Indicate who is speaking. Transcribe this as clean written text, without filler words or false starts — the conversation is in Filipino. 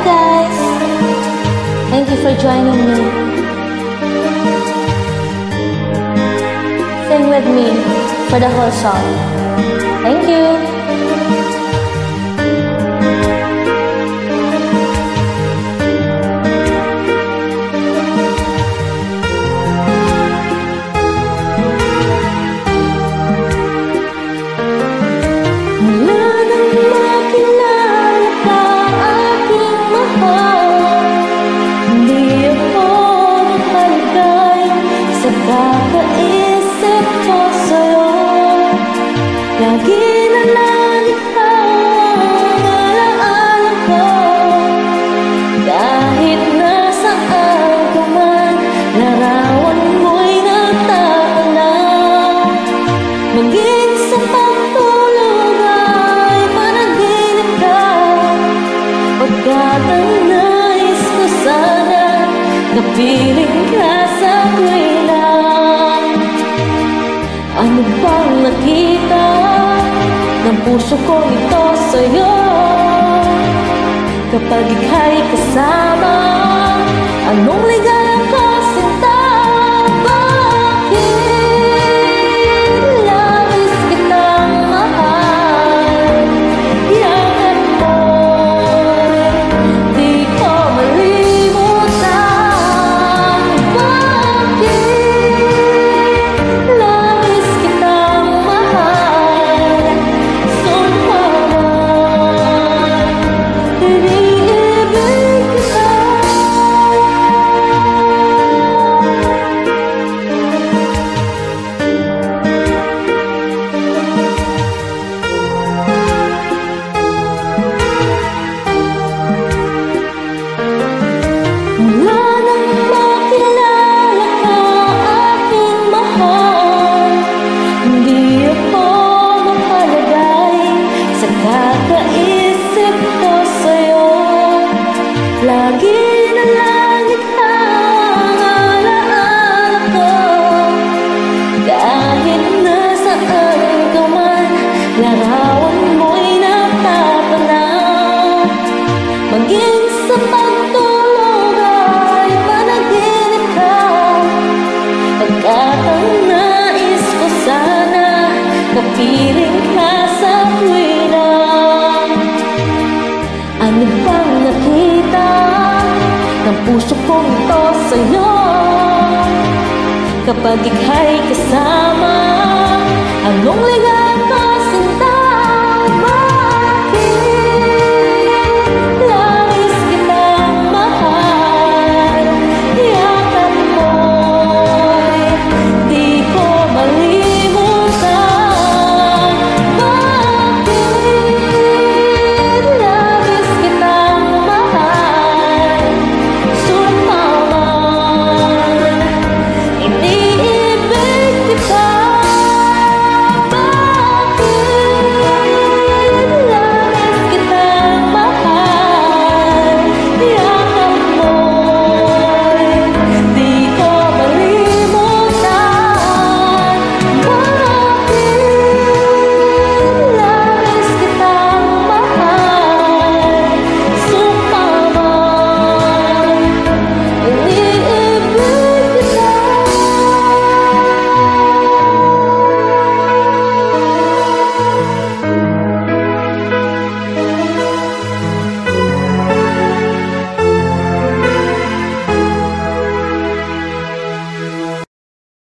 Speaker 1: guys! Thank you for joining me. Sing with me for the whole song. Thank you! Kakaisip ko sa'yo, lagi na lang ikaw ang alaala ko. Kahit nasaan ka man, larawan mo'y nagtatanaw. Maging sa pagtulog ay panaginip ka, pagkat ang nais ko sana, napiling ka sa tuwina. Ano bang nakita ng puso ko ito sa'yo? Kapag ika'y kasama, anong ligaya ko sinta? Bakit labis kitang mahal? Yakap mo'y di ko malimutan. Bakit labis kitang mahal? Sumpaman, iniibig kita. Mula nang makilala ka, aking mahal, hindi ako makalagay sa kakaisip ko sa'yo. Lagi na lang ikaw ang alaala ko. Kahit nasaan ka man, larawan mo'y napapanaw. Maging sa pagtulog ay panaginip ka, pagkat ang nais ko sana, napiling ka sa tuwina. Ano bang nakita ng puso kong ito sa'yo? Kapag ika'y kasama, anong ligaya